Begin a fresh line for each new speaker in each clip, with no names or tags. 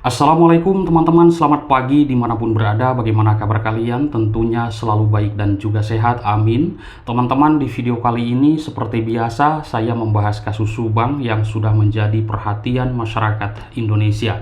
Assalamualaikum teman-teman, selamat pagi dimanapun berada. Bagaimana kabar kalian? Tentunya selalu baik dan juga sehat, amin. Teman-teman, di video kali ini seperti biasa saya membahas kasus Subang yang sudah menjadi perhatian masyarakat Indonesia.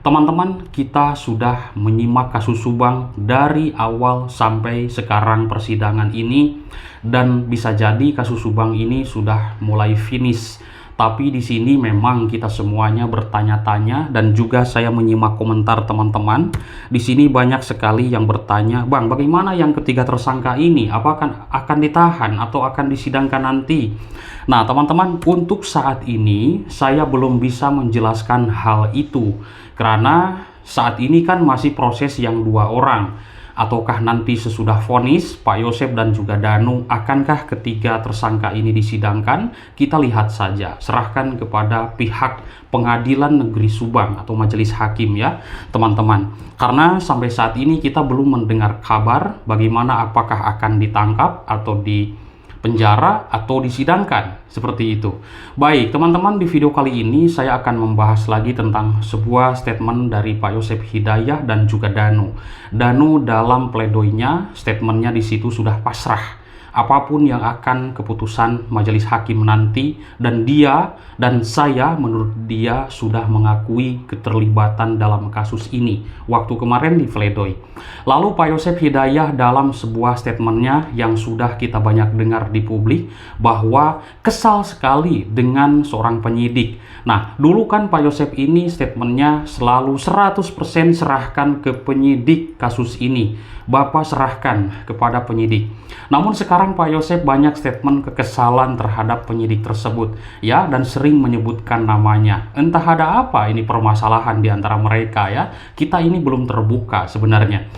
Teman-teman, kita sudah menyimak kasus Subang dari awal sampai sekarang persidangan ini, dan bisa jadi kasus Subang ini sudah mulai finish. Tapi di sini memang kita semuanya bertanya-tanya, dan juga saya menyimak komentar teman-teman. Di sini banyak sekali yang bertanya, "Bang, bagaimana yang ketiga tersangka ini? Apakah akan ditahan atau akan disidangkan nanti?" Nah, teman-teman, untuk saat ini saya belum bisa menjelaskan hal itu karena saat ini kan masih proses yang dua orang. Ataukah nanti sesudah vonis Pak Yosep dan juga Danu, akankah ketiga tersangka ini disidangkan? Kita lihat saja, serahkan kepada pihak Pengadilan Negeri Subang atau Majelis Hakim ya teman-teman. Karena sampai saat ini kita belum mendengar kabar bagaimana apakah akan ditangkap atau di penjara atau disidangkan, seperti itu. Baik teman-teman, di video kali ini saya akan membahas lagi tentang sebuah statement dari Pak Yosep Hidayah dan juga Danu. Danu dalam pledoinya, statementnya di situ sudah pasrah apapun yang akan keputusan majelis hakim nanti, dan dia dan saya menurut dia sudah mengakui keterlibatan dalam kasus ini waktu kemarin di pledoi. Lalu Pak Yosep Hidayah dalam sebuah statementnya yang sudah kita banyak dengar di publik, bahwa kesal sekali dengan seorang penyidik. Nah, dulu kan Pak Yosep ini statementnya selalu 100% serahkan ke penyidik kasus ini. Bapak serahkan kepada penyidik. Namun sekarang Pak Yosep banyak statement kekesalan terhadap penyidik tersebut ya, dan sering menyebutkan namanya. Entah ada apa ini permasalahan di antara mereka ya. Kita ini belum terbuka sebenarnya.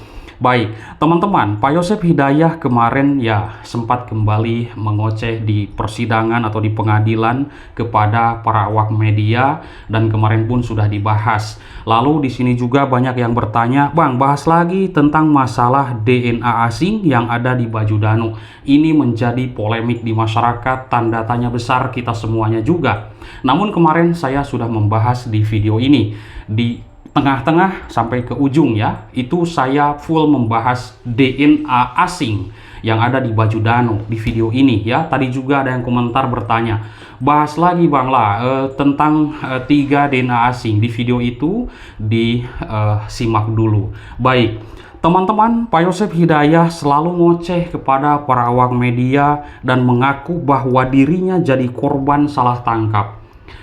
Baik, teman-teman, Pak Yosep Hidayah kemarin ya sempat kembali mengoceh di persidangan atau di pengadilan kepada para awak media, dan kemarin pun sudah dibahas. Lalu di sini juga banyak yang bertanya, "Bang, bahas lagi tentang masalah DNA asing yang ada di baju Danu." Ini menjadi polemik di masyarakat, tanda tanya besar kita semuanya juga. Namun kemarin saya sudah membahas di video ini, di tengah-tengah sampai ke ujung ya, itu saya full membahas DNA asing yang ada di baju Danu di video ini ya. Tadi juga ada yang komentar bertanya, "Bahas lagi Bang lah tentang 3 DNA asing." Di video itu disimak dulu. Baik teman-teman, Pak Yosep Hidayah selalu ngoceh kepada para awak media dan mengaku bahwa dirinya jadi korban salah tangkap.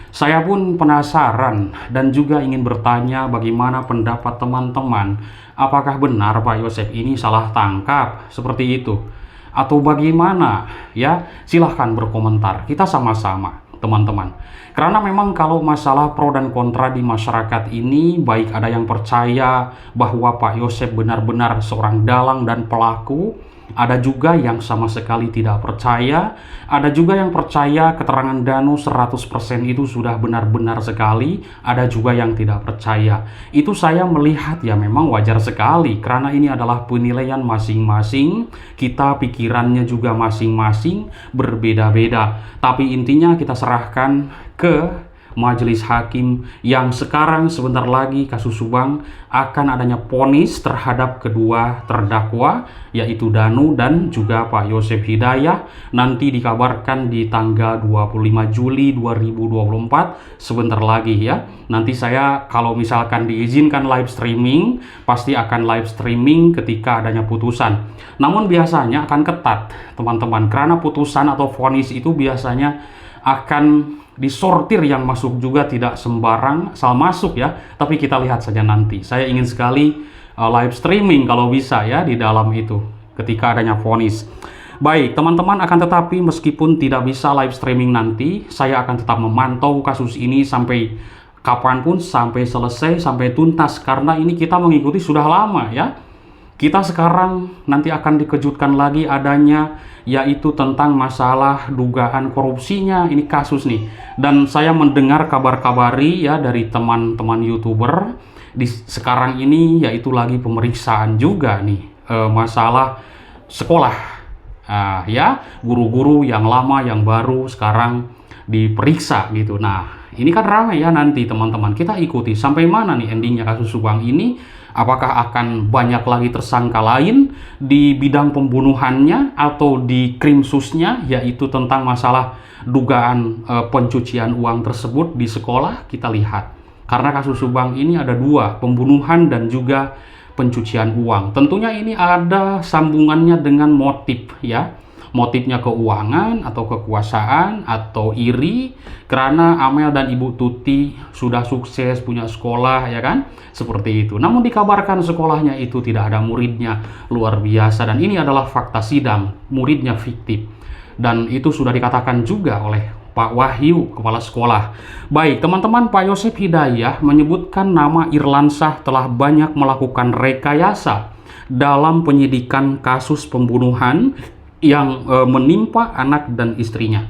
Saya pun penasaran dan juga ingin bertanya bagaimana pendapat teman-teman. Apakah benar Pak Yosep ini salah tangkap seperti itu? Atau bagaimana? Ya, silahkan berkomentar. Kita sama-sama, teman-teman. Karena memang kalau masalah pro dan kontra di masyarakat ini, baik ada yang percaya bahwa Pak Yosep benar-benar seorang dalang dan pelaku, ada juga yang sama sekali tidak percaya, ada juga yang percaya keterangan Danu 100% itu sudah benar-benar sekali, ada juga yang tidak percaya. Itu saya melihat ya memang wajar sekali, karena ini adalah penilaian masing-masing, kita pikirannya juga masing-masing berbeda-beda. Tapi intinya kita serahkan ke majelis hakim yang sekarang sebentar lagi kasus Subang akan adanya vonis terhadap kedua terdakwa, yaitu Danu dan juga Pak Yosep Hidayah. Nanti dikabarkan di tanggal 25 Juli 2024, sebentar lagi ya. Nanti saya kalau misalkan diizinkan live streaming, pasti akan live streaming ketika adanya putusan. Namun biasanya akan ketat teman-teman, karena putusan atau vonis itu biasanya akan disortir, yang masuk juga tidak sembarang asal masuk ya. Tapi kita lihat saja nanti. Saya ingin sekali live streaming kalau bisa ya di dalam itu ketika adanya vonis. Baik teman-teman, akan tetapi meskipun tidak bisa live streaming nanti, saya akan tetap memantau kasus ini sampai kapanpun, sampai selesai, sampai tuntas, karena ini kita mengikuti sudah lama ya. Kita sekarang nanti akan dikejutkan lagi adanya, yaitu tentang masalah dugaan korupsinya ini kasus nih. Dan saya mendengar kabar-kabari ya dari teman-teman YouTuber di sekarang ini, yaitu lagi pemeriksaan juga nih masalah sekolah. Ya, guru-guru yang lama yang baru sekarang diperiksa gitu. Nah, ini kan ramai ya nanti teman-teman. Kita ikuti sampai mana nih endingnya kasus Subang ini. Apakah akan banyak lagi tersangka lain di bidang pembunuhannya atau di krimsusnya, yaitu tentang masalah dugaan pencucian uang tersebut di sekolah. Kita lihat. Karena kasus Subang ini ada dua, pembunuhan dan juga pencucian uang. Tentunya ini ada sambungannya dengan motif ya. Motifnya keuangan atau kekuasaan atau iri karena Amel dan Ibu Tuti sudah sukses punya sekolah ya kan, seperti itu. Namun dikabarkan sekolahnya itu tidak ada muridnya, luar biasa. Dan ini adalah fakta sidang, muridnya fiktif, dan itu sudah dikatakan juga oleh Pak Wahyu, kepala sekolah. Baik teman-teman, Pak Yosef Hidayah menyebutkan nama Irlansyah telah banyak melakukan rekayasa dalam penyidikan kasus pembunuhan yang menimpa anak dan istrinya.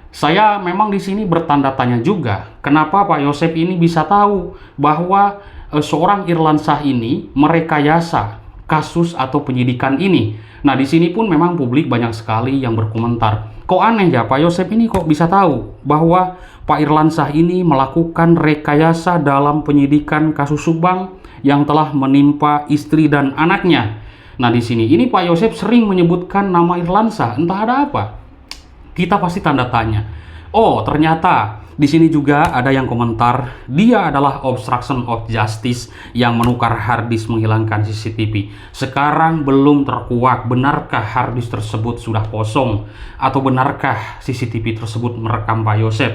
Saya memang di sini bertanda tanya juga, kenapa Pak Yosef ini bisa tahu bahwa seorang Irlansyah ini merekayasa kasus atau penyidikan ini. Nah, di sini pun memang publik banyak sekali yang berkomentar. Kok aneh ya, Pak Yosef ini kok bisa tahu bahwa Pak Irlansyah ini melakukan rekayasa dalam penyidikan kasus Subang yang telah menimpa istri dan anaknya. Nah, di sini ini Pak Yosef sering menyebutkan nama Irlansyah, entah ada apa. Kita pasti tanda tanya. Oh, ternyata di sini juga ada yang komentar, dia adalah obstruction of justice yang menukar harddisk menghilangkan CCTV. Sekarang belum terkuak, benarkah harddisk tersebut sudah kosong atau benarkah CCTV tersebut merekam Pak Yosef?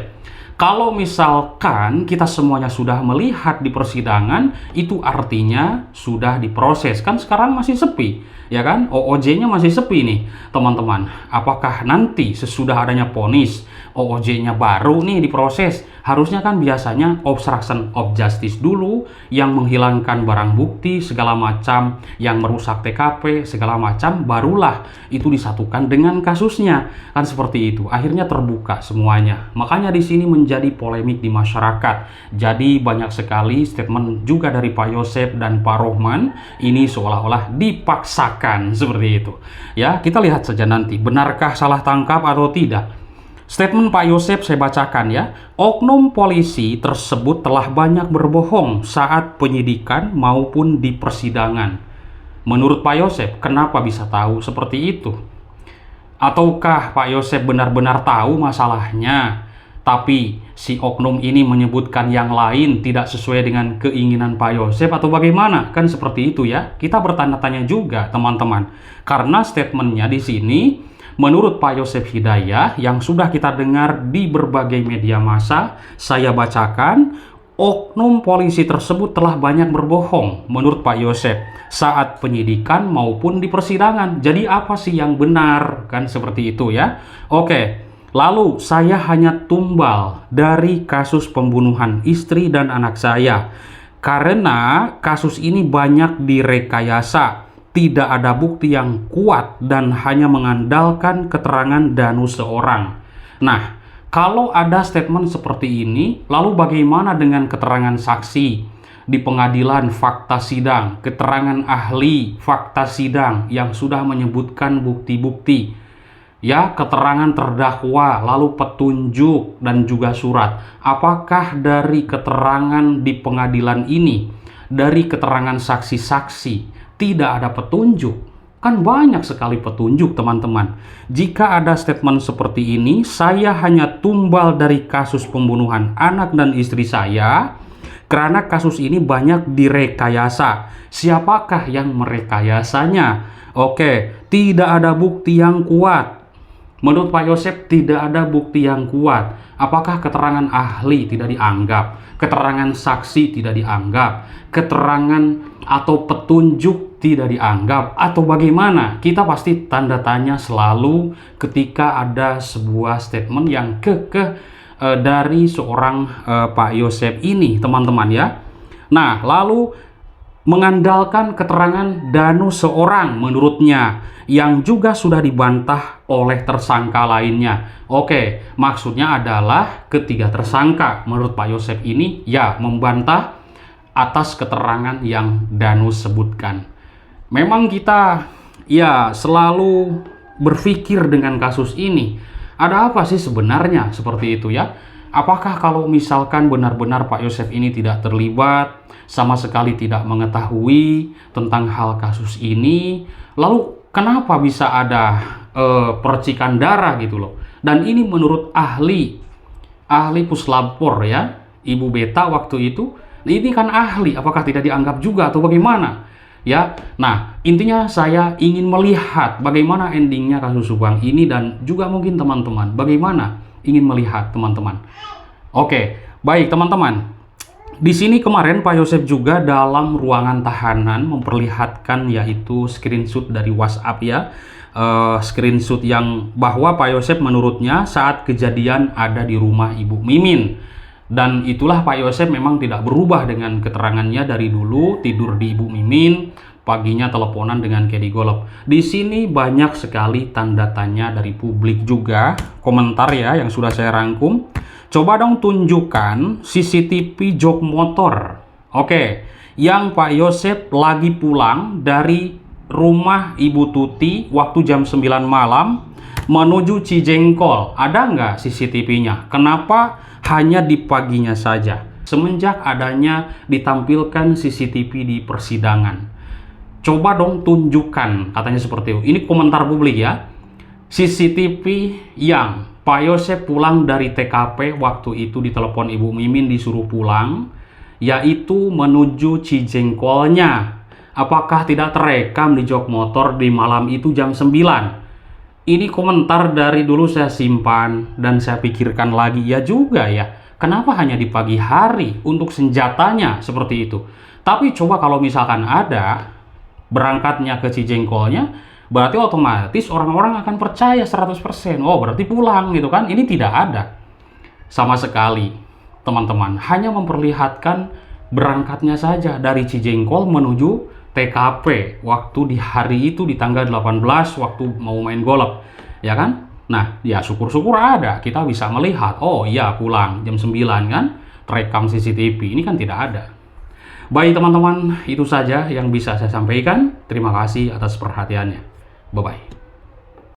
Kalau misalkan kita semuanya sudah melihat di persidangan, itu artinya sudah diproses. Kan sekarang masih sepi, ya kan? OOJ-nya masih sepi nih, teman-teman. Apakah nanti sesudah adanya vonis, OOJ-nya baru nih diproses? Harusnya kan biasanya obstruction of justice dulu, yang menghilangkan barang bukti, segala macam, yang merusak TKP, segala macam, barulah itu disatukan dengan kasusnya. Kan seperti itu. Akhirnya terbuka semuanya. Makanya di sini menjadi polemik di masyarakat. Jadi banyak sekali statement juga dari Pak Yosef dan Pak Rohman ini seolah-olah dipaksakan seperti itu. Ya, kita lihat saja nanti benarkah salah tangkap atau tidak. Statement Pak Yosef saya bacakan ya. Oknum polisi tersebut telah banyak berbohong saat penyidikan maupun di persidangan. Menurut Pak Yosef, kenapa bisa tahu seperti itu? Ataukah Pak Yosef benar-benar tahu masalahnya, tapi si oknum ini menyebutkan yang lain tidak sesuai dengan keinginan Pak Yosef atau bagaimana? Kan seperti itu ya. Kita bertanya-tanya juga teman-teman. Karena statementnya di sini menurut Pak Yosef Hidayah yang sudah kita dengar di berbagai media massa, saya bacakan, oknum polisi tersebut telah banyak berbohong menurut Pak Yosef saat penyidikan maupun di persidangan. Jadi apa sih yang benar? Kan seperti itu ya. Oke, lalu saya hanya tumbal dari kasus pembunuhan istri dan anak saya karena kasus ini banyak direkayasa. Tidak ada bukti yang kuat dan hanya mengandalkan keterangan Danu seorang. Nah, kalau ada statement seperti ini, lalu bagaimana dengan keterangan saksi di pengadilan fakta sidang, keterangan ahli fakta sidang yang sudah menyebutkan bukti-bukti, ya, keterangan terdakwa, lalu petunjuk dan juga surat. Apakah dari keterangan di pengadilan ini, dari keterangan saksi-saksi, tidak ada petunjuk? Kan banyak sekali petunjuk teman-teman. Jika ada statement seperti ini, saya hanya tumbal dari kasus pembunuhan anak dan istri saya karena kasus ini banyak direkayasa. Siapakah yang merekayasanya? Oke, tidak ada bukti yang kuat. Menurut Pak Yosef tidak ada bukti yang kuat. Apakah keterangan ahli tidak dianggap? Keterangan saksi tidak dianggap? Keterangan atau petunjuk tidak dianggap? Atau bagaimana? Kita pasti tanda tanya selalu ketika ada sebuah statement yang kekeh dari seorang Pak Yosef ini, teman-teman ya. Nah, lalu mengandalkan keterangan Danu seorang menurutnya yang juga sudah dibantah oleh tersangka lainnya. Oke, maksudnya adalah ketiga tersangka menurut Pak Yosef ini ya membantah atas keterangan yang Danu sebutkan. Memang kita ya selalu berpikir dengan kasus ini, Ada apa sih sebenarnya seperti itu ya? Apakah kalau misalkan benar-benar Pak Yosef ini tidak terlibat, sama sekali tidak mengetahui tentang hal kasus ini, lalu kenapa bisa ada percikan darah gitu loh? Dan ini menurut ahli puslapor ya, Ibu Beta waktu itu, ini kan ahli, apakah tidak dianggap juga atau bagaimana? Ya, nah intinya saya ingin melihat bagaimana endingnya kasus Subang ini dan juga mungkin teman-teman bagaimana ingin melihat teman-teman. Oke, baik teman-teman. Di sini kemarin Pak Yosef juga dalam ruangan tahanan memperlihatkan yaitu screenshot dari WhatsApp ya. Screenshot yang bahwa Pak Yosef menurutnya saat kejadian ada di rumah Ibu Mimin. Dan itulah Pak Yosef memang tidak berubah dengan keterangannya dari dulu tidur di Ibu Mimin, paginya teleponan dengan Kedi Golop. Di sini banyak sekali tanda tanya dari publik juga, komentar ya yang sudah saya rangkum. Coba dong tunjukkan CCTV jok motor. Oke, yang Pak Yosef lagi pulang dari rumah Ibu Tuti waktu jam 9 malam menuju Cijengkol. Ada nggak CCTV-nya? Kenapa hanya di paginya saja? Semenjak adanya ditampilkan CCTV di persidangan. Coba dong tunjukkan, katanya seperti itu. Ini komentar publik ya. CCTV yang Pak Yosef pulang dari TKP waktu itu ditelepon Ibu Mimin disuruh pulang, yaitu menuju Cijengkolnya. Apakah tidak terekam di jok motor di malam itu jam 9? Ini komentar dari dulu saya simpan dan saya pikirkan lagi ya juga ya. Kenapa hanya di pagi hari untuk senjatanya seperti itu? Tapi coba kalau misalkan ada berangkatnya ke Cijengkolnya, berarti otomatis orang-orang akan percaya 100%. Oh, berarti pulang gitu kan. Ini tidak ada sama sekali, teman-teman. Hanya memperlihatkan berangkatnya saja dari Cijengkol menuju TKP waktu di hari itu di tanggal 18 waktu mau main golf. Ya kan? Nah, ya syukur-syukur ada. Kita bisa melihat, oh iya pulang jam 9 kan. Terekam CCTV. Ini kan tidak ada. Baik teman-teman, itu saja yang bisa saya sampaikan. Terima kasih atas perhatiannya. Bye-bye.